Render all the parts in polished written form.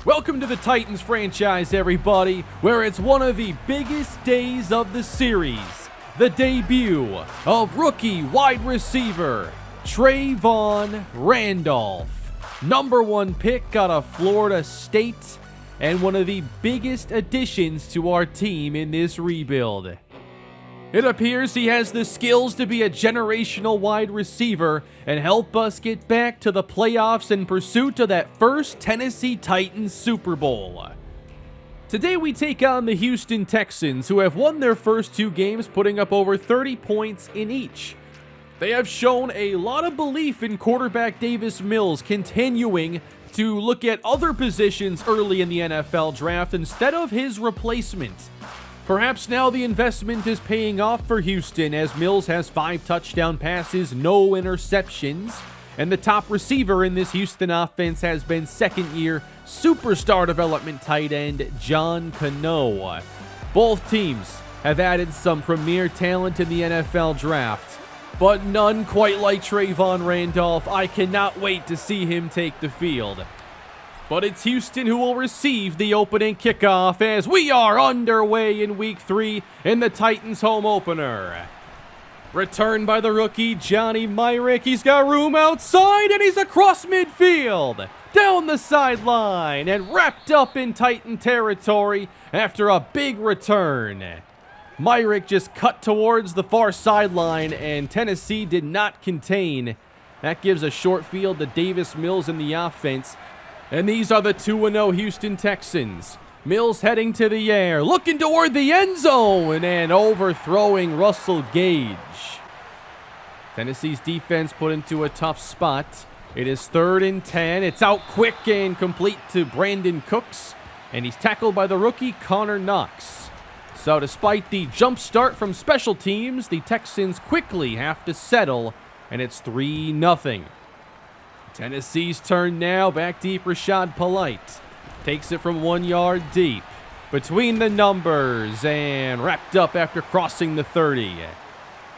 Welcome to the Titans franchise, everybody, where it's one of the biggest days of the series. The debut of rookie wide receiver Trayvon Randolph. #1 pick out of Florida State, and one of the biggest additions to our team in this rebuild. It appears he has the skills to be a generational wide receiver and help us get back to the playoffs in pursuit of that first Tennessee Titans Super Bowl. Today we take on the Houston Texans, who have won their first 2 games, putting up over 30 points in each. They have shown a lot of belief in quarterback Davis Mills, continuing to look at other positions early in the NFL draft instead of his replacement. Perhaps now the investment is paying off for Houston, as Mills has 5 touchdown passes, no interceptions, and the top receiver in this Houston offense has been second-year superstar development tight end John Cano. Both teams have added some premier talent in the NFL draft, but none quite like Trayvon Randolph. I cannot wait to see him take the field. But it's Houston who will receive the opening kickoff as we are underway in Week 3 in the Titans home opener. Returned by the rookie Johnny Myrick. He's got room outside and he's across midfield, down the sideline, and wrapped up in Titan territory after a big return. Myrick just cut towards the far sideline and Tennessee did not contain. That gives a short field to Davis Mills in the offense. And these are the 2-0 Houston Texans. Mills heading to the air, looking toward the end zone, and overthrowing Russell Gage. Tennessee's defense put into a tough spot. It is 3rd and 10. It's out quick and complete to Brandon Cooks, and he's tackled by the rookie Connor Knox. So despite the jump start from special teams, the Texans quickly have to settle, and it's 3-0. Tennessee's turn now, back deep. Rashad Polite takes it from 1 yard deep, between the numbers, and wrapped up after crossing the 30.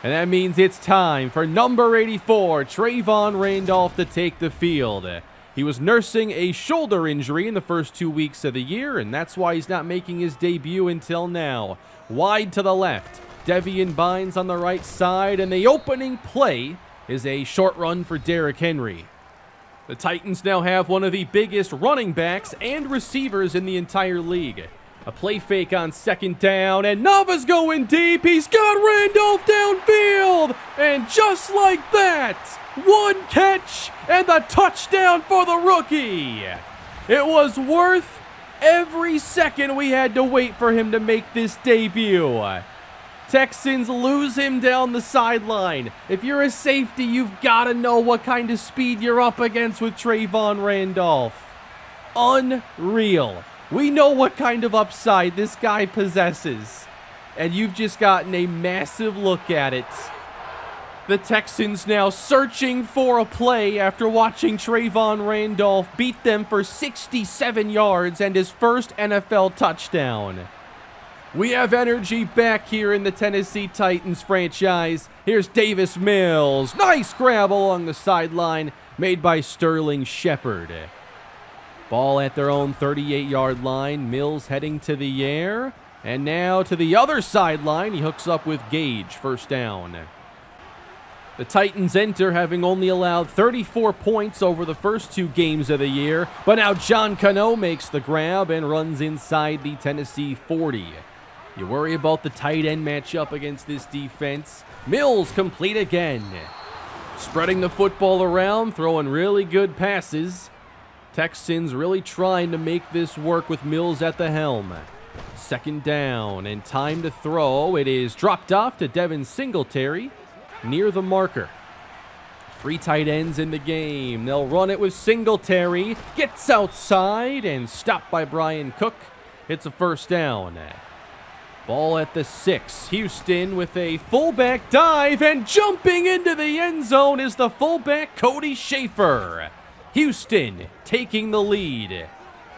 And that means it's time for number 84, Trayvon Randolph, to take the field. He was nursing a shoulder injury in the first 2 weeks of the year, and that's why he's not making his debut until now. Wide to the left, Devian Bynes on the right side, and the opening play is a short run for Derrick Henry. The Titans now have one of the biggest running backs and receivers in the entire league. A play fake on 2nd down, and Nava's going deep. He's got Randolph downfield, and just like that, 1 catch and the touchdown for the rookie. It was worth every second we had to wait for him to make this debut. Texans lose him down the sideline. If you're a safety, you've got to know what kind of speed you're up against with Trayvon Randolph. Unreal. We know what kind of upside this guy possesses, and you've just gotten a massive look at it. The Texans now searching for a play after watching Trayvon Randolph beat them for 67 yards and his first NFL touchdown. We have energy back here in the Tennessee Titans franchise. Here's Davis Mills. Nice grab along the sideline made by Sterling Shepard. Ball at their own 38-yard line. Mills heading to the air. And now to the other sideline. He hooks up with Gage. 1st down. The Titans enter having only allowed 34 points over the first 2 games of the year. But now John Cano makes the grab and runs inside the Tennessee 40. You worry about the tight end matchup against this defense. Mills complete again. Spreading the football around, throwing really good passes. Texans really trying to make this work with Mills at the helm. 2nd down and time to throw. It is dropped off to Devin Singletary near the marker. 3 tight ends in the game. They'll run it with Singletary. Gets outside and stopped by Brian Cook. It's a 1st down. Ball at the 6. Houston with a fullback dive, and jumping into the end zone is the fullback Cody Schaefer. Houston taking the lead.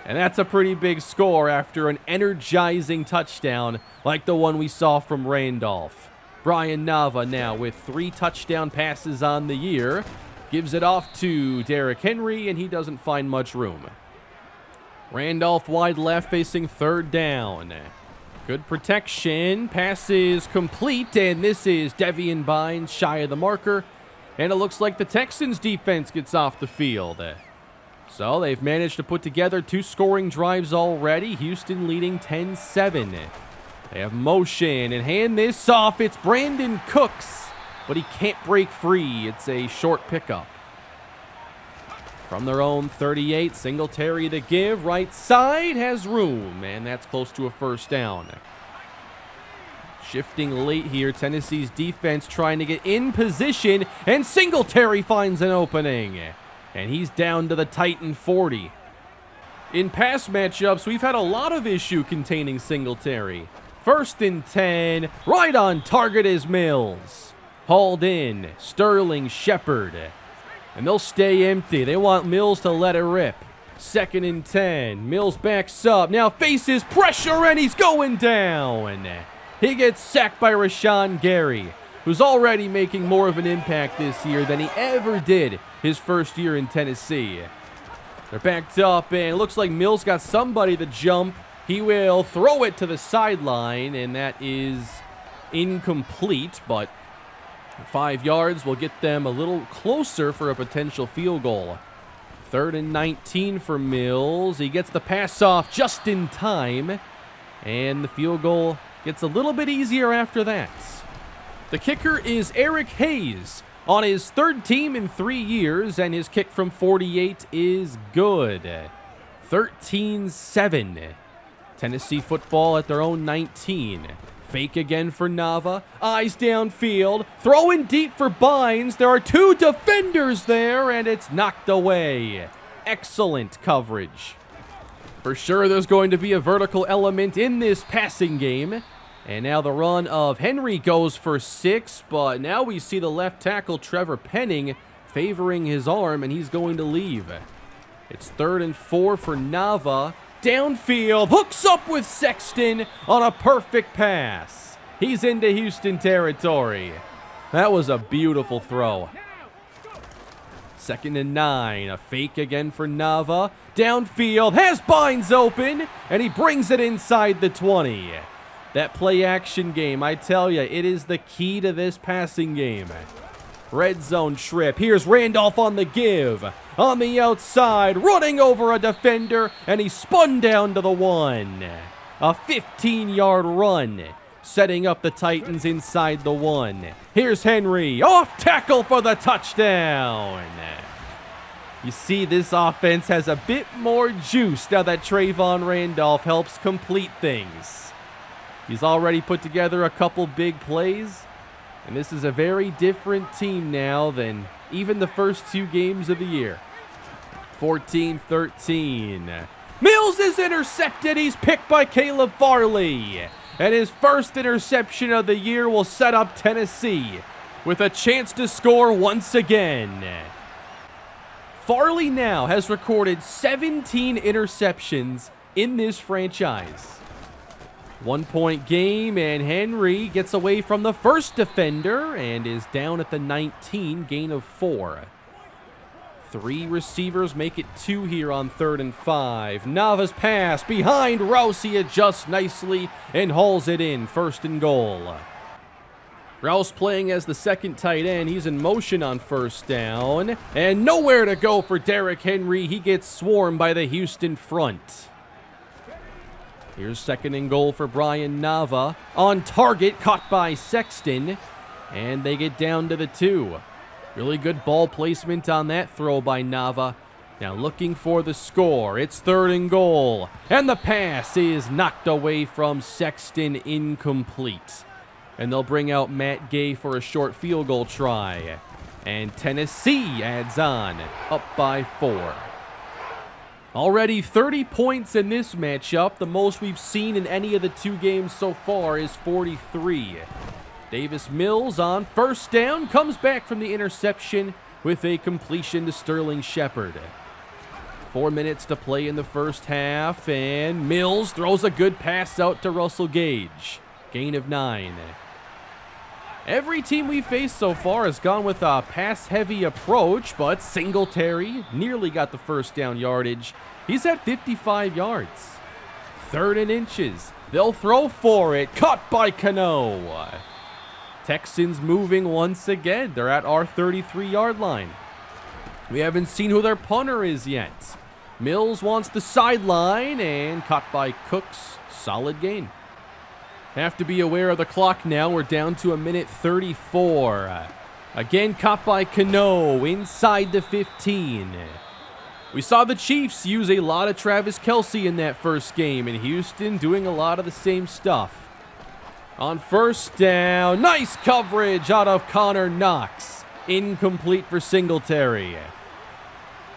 And that's a pretty big score after an energizing touchdown like the one we saw from Randolph. Brian Nava now with 3 touchdown passes on the year. Gives it off to Derrick Henry, and he doesn't find much room. Randolph wide left facing third down. Good protection. Pass is complete, and this is Devian Bynes shy of the marker. And it looks like the Texans defense gets off the field. So they've managed to put together 2 scoring drives already. Houston leading 10-7. They have motion and hand this off. It's Brandon Cooks, but he can't break free. It's a short pickup. From their own 38, Singletary to give. Right side has room, and that's close to a first down. Shifting late here, Tennessee's defense trying to get in position, and Singletary finds an opening. And he's down to the Titan 40. In past matchups, we've had a lot of issue containing Singletary. 1st and 10, right on target is Mills. Hauled in, Sterling Shepard. And they'll stay empty. They want Mills to let it rip. 2nd and 10. Mills backs up. Now faces pressure, and he's going down. He gets sacked by Rashawn Gary, who's already making more of an impact this year than he ever did his first year in Tennessee. They're backed up, and it looks like Mills got somebody to jump. He will throw it to the sideline, and that is incomplete, but 5 yards will get them a little closer for a potential field goal. 3rd and 19 for Mills. He gets the pass off just in time, and the field goal gets a little bit easier after that. The kicker is Eric Hayes on his 3rd team in 3 years, and his kick from 48 is good. 13-7. Tennessee football at their own 19. Fake again for Nava. Eyes downfield. Throwing deep for Bynes. There are 2 defenders there, and it's knocked away. Excellent coverage. For sure, there's going to be a vertical element in this passing game. And now the run of Henry goes for 6, but now we see the left tackle, Trevor Penning, favoring his arm, and he's going to leave. It's 3rd and 4 for Nava. Downfield, hooks up with Sexton on a perfect pass. He's into Houston territory. That was a beautiful throw. 2nd and 9, a fake again for Nava. Downfield, has Bynes open, and he brings it inside the 20. That play action game, I tell you, it is the key to this passing game. Red zone trip. Here's Randolph on the give. On the outside, running over a defender, and he spun down to the 1. A 15-yard run, setting up the Titans inside the 1. Here's Henry, off tackle for the touchdown. You see, this offense has a bit more juice now that Trayvon Randolph helps complete things. He's already put together a couple big plays, and this is a very different team now than even the first 2 games of the year. 14-13. Mills is intercepted. He's picked by Caleb Farley. And his first interception of the year will set up Tennessee with a chance to score once again. Farley now has recorded 17 interceptions in this franchise. 1-point game, and Henry gets away from the first defender and is down at the 19, gain of 4. 3 receivers make it 2 here on 3rd and 5. Nava's pass behind Rouse. He adjusts nicely and hauls it in. 1st and goal. Rouse playing as the 2nd tight end. He's in motion on 1st down. And nowhere to go for Derrick Henry. He gets swarmed by the Houston front. Here's 2nd and goal for Brian Nava. On target, caught by Sexton. And they get down to the 2. Really good ball placement on that throw by Nava. Now looking for the score. It's 3rd and goal. And the pass is knocked away from Sexton, incomplete. And they'll bring out Matt Gay for a short field goal try. And Tennessee adds on, up by 4. Already 30 points in this matchup. The most we've seen in any of the 2 games so far is 43. Davis Mills on 1st down, comes back from the interception with a completion to Sterling Shepard. 4 minutes to play in the first half, and Mills throws a good pass out to Russell Gage. Gain of 9. Every team we faced so far has gone with a pass-heavy approach, but Singletary nearly got the first down yardage. He's at 55 yards. 3rd and inches. They'll throw for it. Caught by Cano. Texans moving once again. They're at our 33-yard line. We haven't seen who their punter is yet. Mills wants the sideline and caught by Cooks. Solid gain. Have to be aware of the clock now. We're down to 1:34. Again, caught by Cano inside the 15. We saw the Chiefs use a lot of Travis Kelce in that first game, and Houston doing a lot of the same stuff. On 1st down, nice coverage out of Connor Knox. Incomplete for Singletary.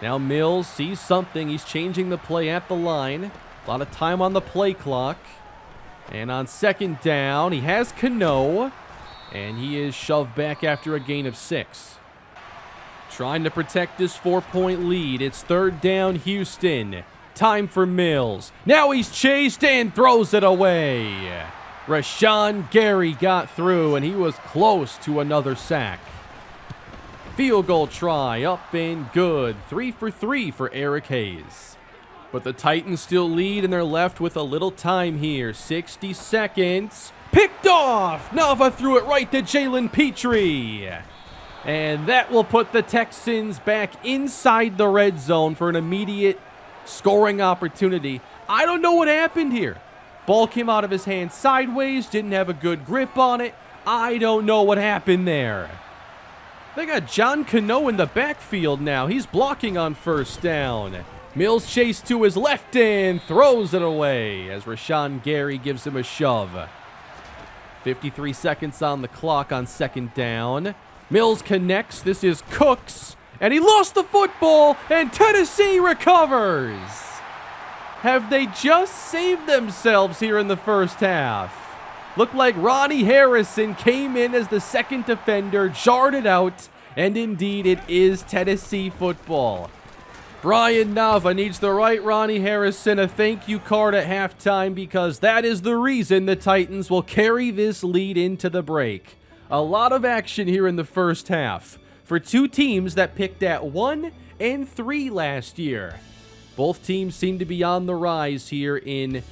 Now Mills sees something. He's changing the play at the line. A lot of time on the play clock. And on 2nd down, he has Cano, and he is shoved back after a gain of 6. Trying to protect this 4-point lead. It's 3rd down, Houston. Time for Mills. Now he's chased and throws it away. Rashawn Gary got through, and he was close to another sack. Field goal try, up and good. 3 for 3 for Eric Hayes. But the Titans still lead, and they're left with a little time here. 60 seconds. Picked off! Nava threw it right to Jalen Petrie. And that will put the Texans back inside the red zone for an immediate scoring opportunity. I don't know what happened here. Ball came out of his hand sideways, didn't have a good grip on it. I don't know what happened there. They got John Cano in the backfield now. He's blocking on 1st down. Mills chased to his left and throws it away as Rashawn Gary gives him a shove. 53 seconds on the clock on 2nd down. Mills connects. This is Cooks. And he lost the football, and Tennessee recovers. Have they just saved themselves here in the first half? Looked like Ronnie Harrison came in as the 2nd defender, jarred it out, and indeed it is Tennessee football. Brian Nava needs to write Ronnie Harrison a thank you card at halftime, because that is the reason the Titans will carry this lead into the break. A lot of action here in the first half for two teams that picked at 1 and 3 last year. Both teams seem to be on the rise here in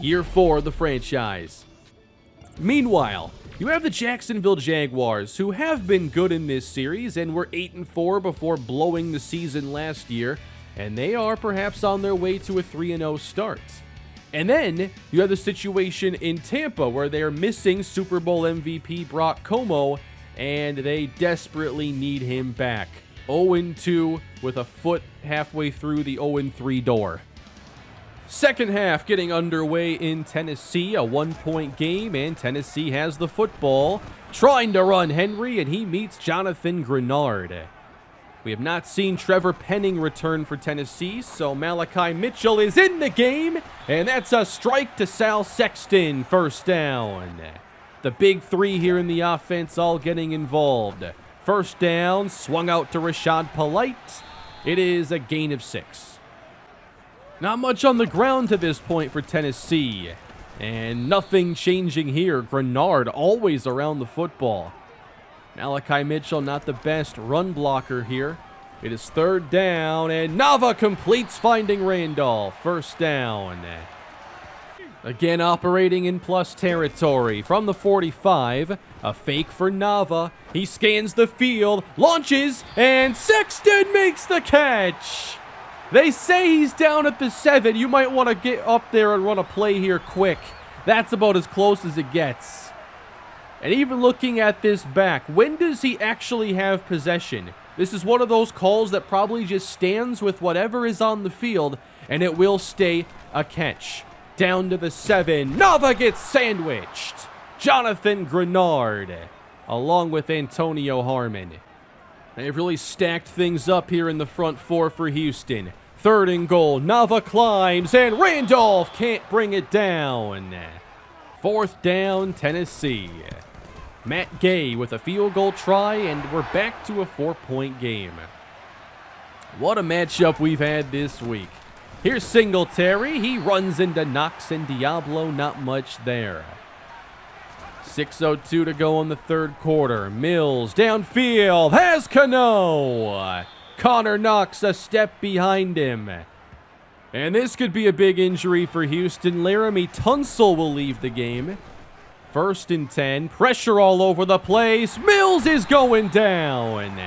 year 4 of the franchise. Meanwhile, you have the Jacksonville Jaguars, who have been good in this series and were 8-4 before blowing the season last year, and they are perhaps on their way to a 3-0 start. And then you have the situation in Tampa where they are missing Super Bowl MVP Brock Como, and they desperately need him back. 0-2 with a foot halfway through the 0-3 door. Second half getting underway in Tennessee, a 1-point game, and Tennessee has the football, trying to run Henry, and he meets Jonathan Grenard. We have not seen Trevor Penning return for Tennessee, so Malachi Mitchell is in the game, and that's a strike to Sal Sexton, first down. The big three here in the offense all getting involved. First down, swung out to Rashad Polite. It is a gain of 6. Not much on the ground to this point for Tennessee, and nothing changing here. Grenard always around the football. Malachi Mitchell not the best run blocker here. It is third down, and Nava completes, finding Randolph. First down. Again operating in plus territory from the 45. A fake for Nava. He scans the field, launches, and Sexton makes the catch. They say he's down at the 7. You might want to get up there and run a play here quick. That's about as close as it gets. And even looking at this back, when does he actually have possession? This is one of those calls that probably just stands with whatever is on the field, and it will stay a catch. Down to the 7. Nava gets sandwiched. Jonathan Grenard, along with Antonio Harmon. They've really stacked things up here in the front four for Houston. Third and goal. Nava climbs, and Randolph can't bring it down. Fourth down, Tennessee. Matt Gay with a field goal try, and we're back to a 4-point game. What a matchup we've had this week. Here's Singletary. He runs into Knox and Diablo. Not much there. 6:02 to go in the third quarter. Mills downfield has Cano. Connor Knox a step behind him. And this could be a big injury for Houston. Laramie Tunsil will leave the game. 1st and 10. Pressure all over the place. Mills is going down.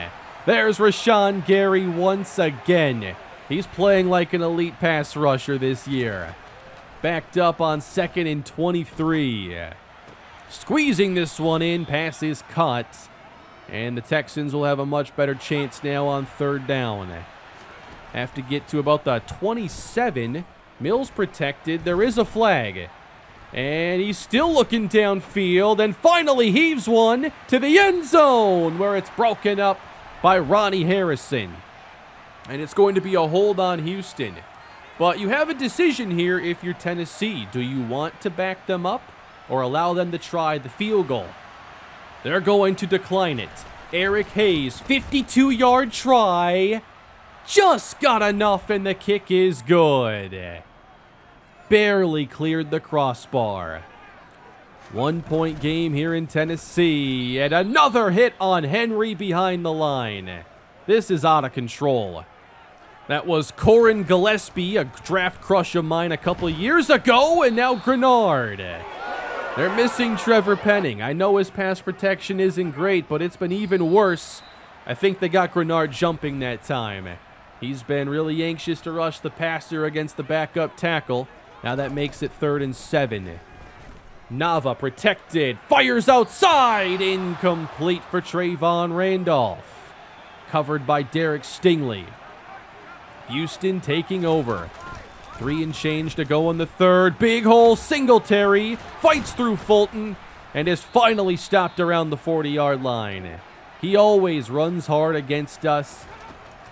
There's Rashawn Gary once again. He's playing like an elite pass rusher this year. Backed up on 2nd and 23. Squeezing this one in. Pass is caught. And the Texans will have a much better chance now on 3rd down. Have to get to about the 27. Mills protected. There is a flag. And he's still looking downfield and finally heaves one to the end zone where it's broken up by Ronnie Harrison. And it's going to be a hold on Houston. But you have a decision here if you're Tennessee. Do you want to back them up or allow them to try the field goal? They're going to decline it. Eric Hayes, 52-yard try. Just got enough and the kick is good. Barely cleared the crossbar. 1-point game here in Tennessee. And another hit on Henry behind the line. This is out of control. That was Corin Gillespie, a draft crush of mine a couple years ago, and now Grenard. They're missing Trevor Penning. I know his pass protection isn't great, but it's been even worse. I think they got Grenard jumping that time. He's been really anxious to rush the passer against the backup tackle. Now that makes it 3rd and 7. Nava protected, fires outside, incomplete for Trayvon Randolph. Covered by Derek Stingley. Houston taking over. 3 and change to go in the third. Big hole, Singletary fights through Fulton and is finally stopped around the 40-yard line. He always runs hard against us.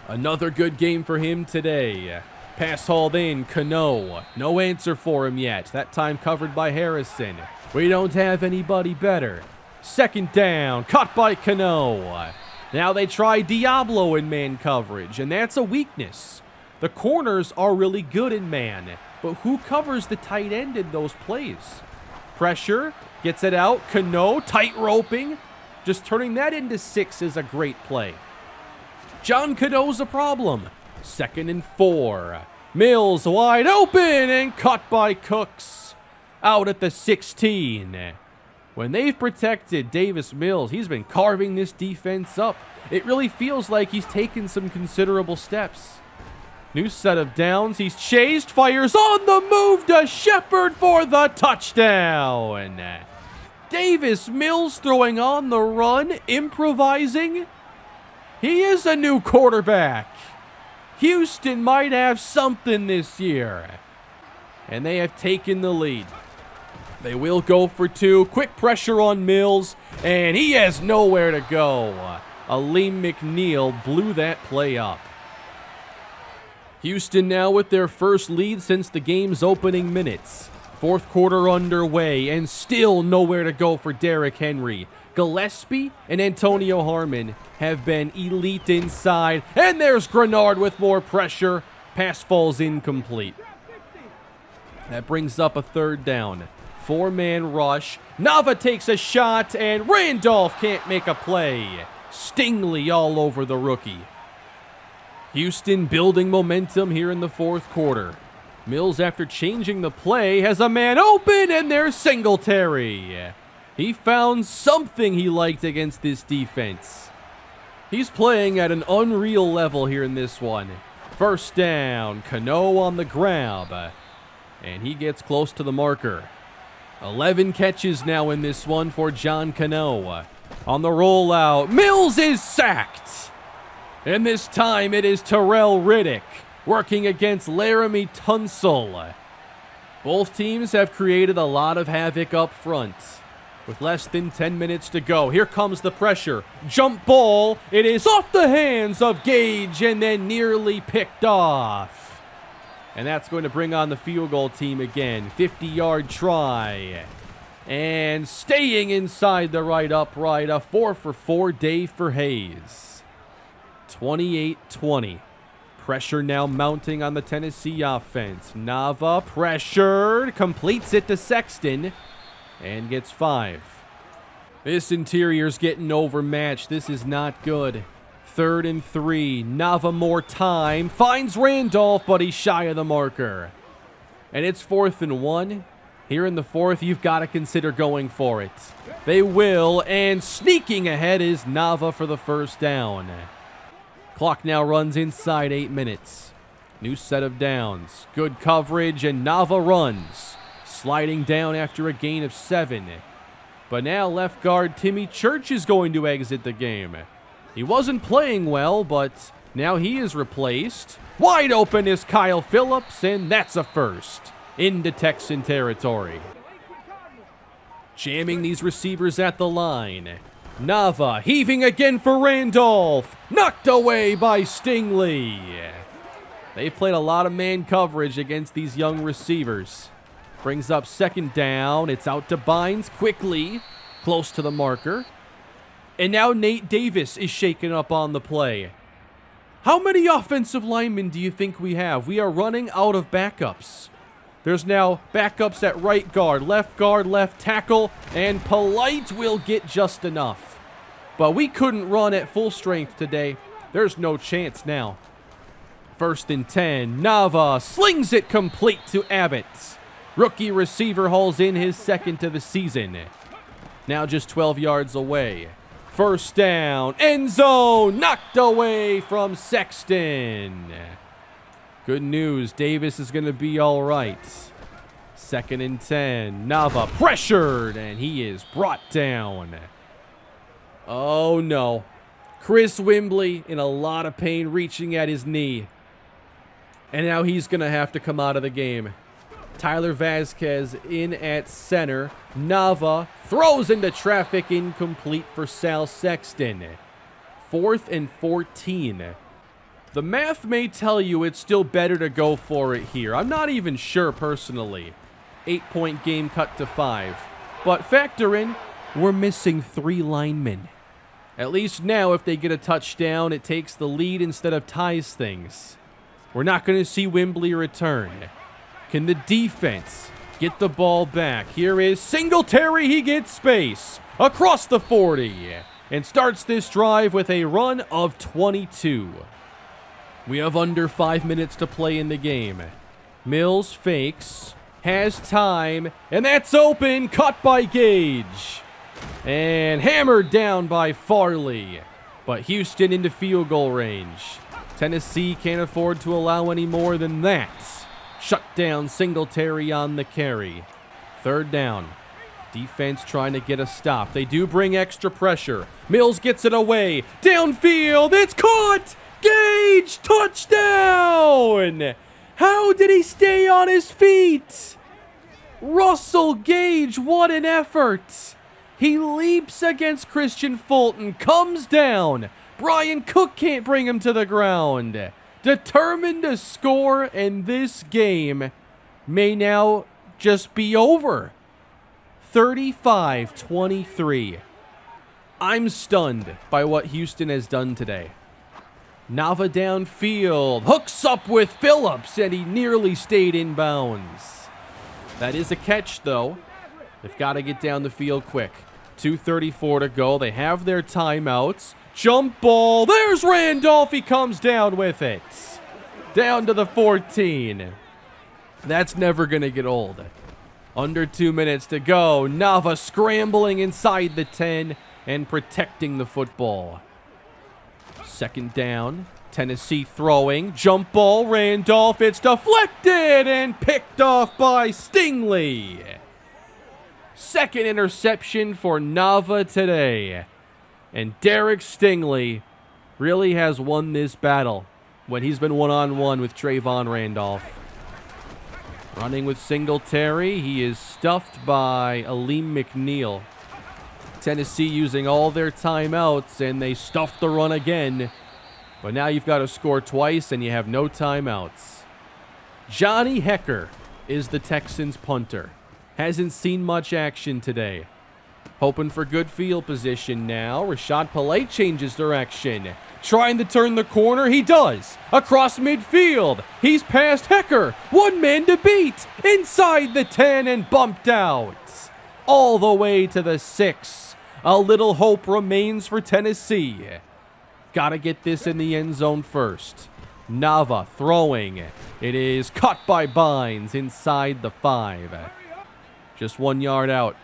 Another good game for him today. Pass hauled in, Cano. No answer for him yet. That time covered by Harrison. We don't have anybody better. 2nd down, caught by Cano. Now they try Diablo in man coverage, and that's a weakness. The corners are really good in man, but who covers the tight end in those plays? Pressure, gets it out, Cano, tight roping. Just turning that into 6 is a great play. John Cano's a problem. 2nd and 4. Mills wide open and caught by Cooks. Out at the 16. When they've protected Davis Mills, he's been carving this defense up. It really feels like he's taken some considerable steps. New set of downs. He's chased, fires on the move to Shepard for the touchdown. Davis Mills throwing on the run, improvising. He is a new quarterback. Houston might have something this year. And they have taken the lead. They will go for 2. Quick pressure on Mills, and he has nowhere to go. Aleem McNeil blew that play up. Houston now with their first lead since the game's opening minutes. 4th quarter underway, and still nowhere to go for Derrick Henry. Gillespie and Antonio Harmon have been elite inside. And there's Grenard with more pressure. Pass falls incomplete. That brings up a 3rd down. 4-man rush. Nava takes a shot, and Randolph can't make a play. Stingley all over the rookie. Houston building momentum here in the 4th quarter. Mills, after changing the play, has a man open, and there's Singletary. He found something he liked against this defense. He's playing at an unreal level here in this one. 1st down, Cano on the grab. And he gets close to the marker. 11 catches now in this one for John Cano. On the rollout, Mills is sacked. And this time it is Terrell Riddick working against Laramie Tunsil. Both teams have created a lot of havoc up front. With less than 10 minutes to go, here comes the pressure. Jump ball. It is off the hands of Gage and then nearly picked off. And that's going to bring on the field goal team again. 50-yard try. And staying inside the right upright, a 4-for-4 day for Hayes. 28-20. Pressure now mounting on the Tennessee offense. Nava pressured, completes it to Sexton, and gets 5. This interior's getting overmatched. This is not good. 3rd and 3. Nava more time. Finds Randolph, but he's shy of the marker. And it's 4th and 1. Here in the 4th, you've got to consider going for it. They will, and sneaking ahead is Nava for the first down. Clock now runs inside 8 minutes. New set of downs. Good coverage, and Nava runs. Sliding down after a gain of 7. But now left guard Timmy Church is going to exit the game. He wasn't playing well, but now he is replaced. Wide open is Kyle Phillips, and that's a first into Texan territory. Jamming these receivers at the line. Nava heaving again for Randolph. Knocked away by Stingley. They've played a lot of man coverage against these young receivers. Brings up 2nd down. It's out to Bynes quickly, close to the marker. And now Nate Davis is shaken up on the play. How many offensive linemen do you think we have? We are running out of backups. There's now backups at right guard, left tackle, and Polite will get just enough. But we couldn't run at full strength today. There's no chance now. 1st and 10. Nava slings it complete to Abbott. Rookie receiver hauls in his 2nd of the season. Now just 12 yards away. 1st down. End zone. Knocked away from Sexton. Good news. Davis is going to be all right. 2nd and 10. Nava pressured, and he is brought down. Oh, no. Chris Wembley in a lot of pain, reaching at his knee. And now he's going to have to come out of the game. Tyler Vasquez in at center. Nava throws into traffic, incomplete for Sal Sexton. 4th and 14. The math may tell you it's still better to go for it here. I'm not even sure personally. 8-point game cut to 5. But factor in, we're missing 3 linemen. At least now if they get a touchdown, it takes the lead instead of ties things. We're not going to see Wembley return. Can the defense get the ball back? Here is Singletary. He gets space across the 40 and starts this drive with a run of 22. We have under 5 minutes to play in the game. Mills fakes, has time, and that's open. Caught by Gage and hammered down by Farley. But Houston into field goal range. Tennessee can't afford to allow any more than that. Shut down Singletary on the carry. 3rd down. Defense trying to get a stop. They do bring extra pressure. Mills gets it away. Downfield. It's caught. Gage. Touchdown. How did he stay on his feet? Russell Gage. What an effort. He leaps against Christian Fulton. Comes down. Brian Cook can't bring him to the ground. Determined to score, and this game may now just be over. 35-23. I'm stunned by what Houston has done today. Nava downfield, hooks up with Phillips, and he nearly stayed in bounds. That is a catch, though. They've got to get down the field quick. 2:34 to go. They have their timeouts. Jump ball. There's Randolph. He comes down with it. Down to the 14. That's never going to get old. Under 2 minutes to go. Nava scrambling inside the 10 and protecting the football. 2nd down. Tennessee throwing. Jump ball. Randolph. It's deflected and picked off by Stingley. 2nd interception for Nava today. And Derek Stingley really has won this battle when he's been one-on-one with Trayvon Randolph. Running with Singletary. He is stuffed by Aleem McNeil. Tennessee using all their timeouts, and they stuffed the run again. But now you've got to score twice, and you have no timeouts. Johnny Hecker is the Texans' punter. Hasn't seen much action today. Hoping for good field position now. Rashad Polite changes direction. Trying to turn the corner. He does. Across midfield. He's past Hecker. One man to beat. Inside the 10 and bumped out. All the way to the 6. A little hope remains for Tennessee. Gotta get this in the end zone first. Nava throwing. It is caught by Bynes inside the 5. Just 1 yard out.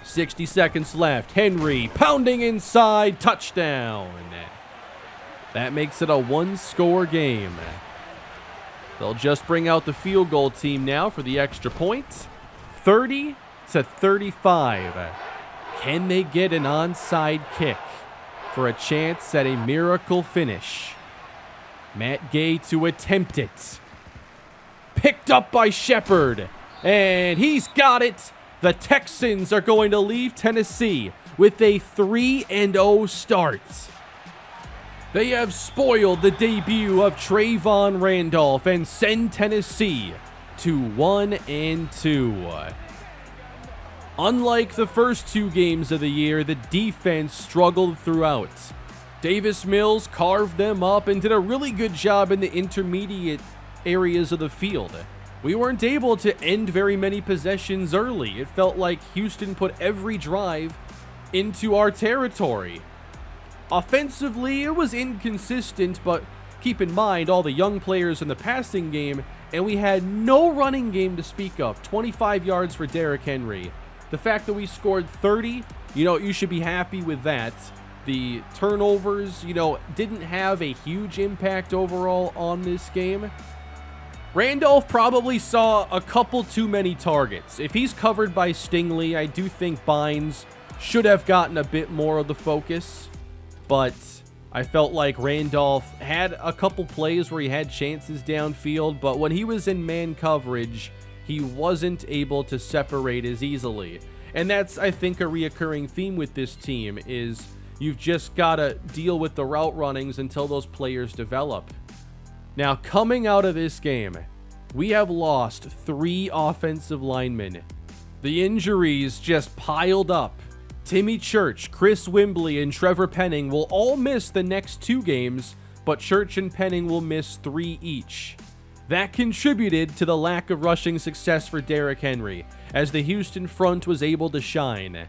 60 seconds left. Henry pounding inside. Touchdown. That makes it a 1-score game. They'll just bring out the field goal team now for the extra point. 30-35. Can they get an onside kick for a chance at a miracle finish? Matt Gay to attempt it. Picked up by Shepard. And he's got it. The Texans are going to leave Tennessee with a 3-0 start. They have spoiled the debut of Trayvon Randolph and send Tennessee to 1-2. Unlike the first 2 games of the year, the defense struggled throughout. Davis Mills carved them up and did a really good job in the intermediate areas of the field. We weren't able to end very many possessions early. It felt like Houston put every drive into our territory. Offensively, it was inconsistent, but keep in mind all the young players in the passing game, and we had no running game to speak of. 25 yards for Derrick Henry. The fact that we scored 30, you should be happy with that. The turnovers, didn't have a huge impact overall on this game. Randolph probably saw a couple too many targets. If he's covered by Stingley, I do think Bynes should have gotten a bit more of the focus. But I felt like Randolph had a couple plays where he had chances downfield, but when he was in man coverage, he wasn't able to separate as easily. And that's, I think, a reoccurring theme with this team is you've just got to deal with the route runnings until those players develop. Now, coming out of this game, we have lost 3 offensive linemen. The injuries just piled up. Timmy Church, Chris Wimbley, and Trevor Penning will all miss the next 2 games, but Church and Penning will miss 3 each. That contributed to the lack of rushing success for Derrick Henry, as the Houston front was able to shine.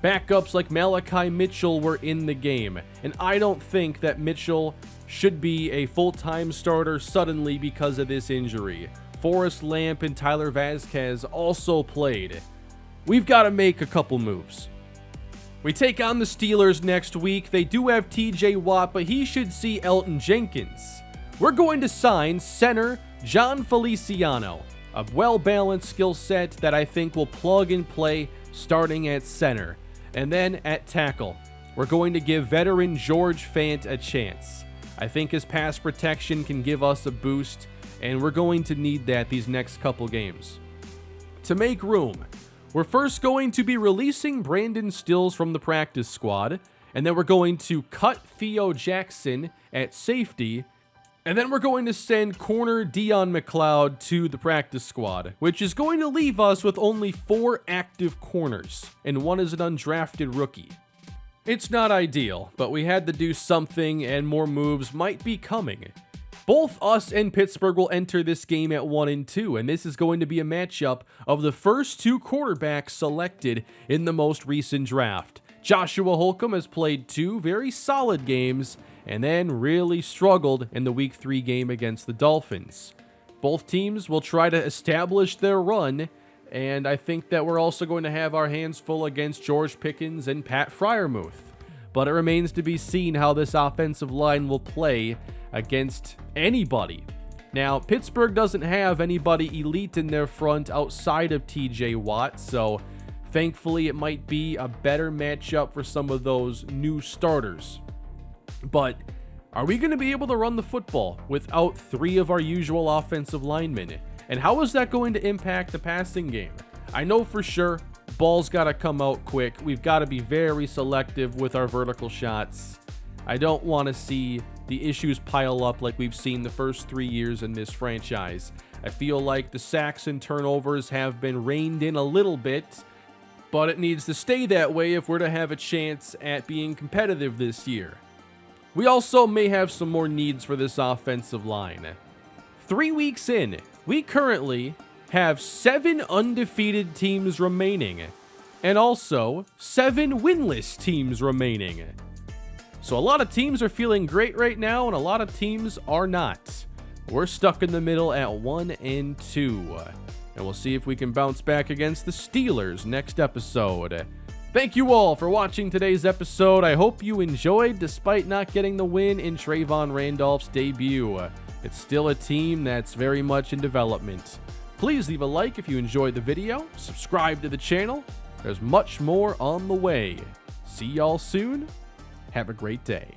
Backups like Malachi Mitchell were in the game, and I don't think that Mitchell should be a full-time starter suddenly because of this injury. Forrest Lamp and Tyler Vasquez also played. We've got to make a couple moves. We take on the Steelers next week. They do have TJ Watt, but he should see Elton Jenkins. We're going to sign center John Feliciano, a well-balanced skill set that I think will plug and play starting at center. And then at tackle, we're going to give veteran George Fant a chance. I think his pass protection can give us a boost, and we're going to need that these next couple games. To make room, we're first going to be releasing Brandon Stills from the practice squad, and then we're going to cut Theo Jackson at safety, and then we're going to send corner Dion McLeod to the practice squad, which is going to leave us with only 4 active corners, and 1 is an undrafted rookie. It's not ideal, but we had to do something, and more moves might be coming. Both us and Pittsburgh will enter this game at 1-2, and this is going to be a matchup of the first 2 quarterbacks selected in the most recent draft. Joshua Holcomb has played 2 very solid games, and then really struggled in the Week 3 game against the Dolphins. Both teams will try to establish their run, and I think that we're also going to have our hands full against George Pickens and Pat Freiermuth. But it remains to be seen how this offensive line will play against anybody. Now, Pittsburgh doesn't have anybody elite in their front outside of TJ Watt, so thankfully it might be a better matchup for some of those new starters. But are we going to be able to run the football without 3 of our usual offensive linemen? And how is that going to impact the passing game? I know for sure ball's got to come out quick. We've got to be very selective with our vertical shots. I don't want to see the issues pile up like we've seen the first 3 years in this franchise. I feel like the sacks and turnovers have been reined in a little bit, but it needs to stay that way if we're to have a chance at being competitive this year. We also may have some more needs for this offensive line. 3 weeks in, we currently have 7 undefeated teams remaining. and also 7 winless teams remaining. So a lot of teams are feeling great right now, and a lot of teams are not. We're stuck in the middle at 1-2, and we'll see if we can bounce back against the Steelers next episode. Thank you all for watching today's episode. I hope you enjoyed despite not getting the win in Trayvon Randolph's debut. It's still a team that's very much in development. Please leave a like if you enjoyed the video, subscribe to the channel. There's much more on the way. See y'all soon. Have a great day.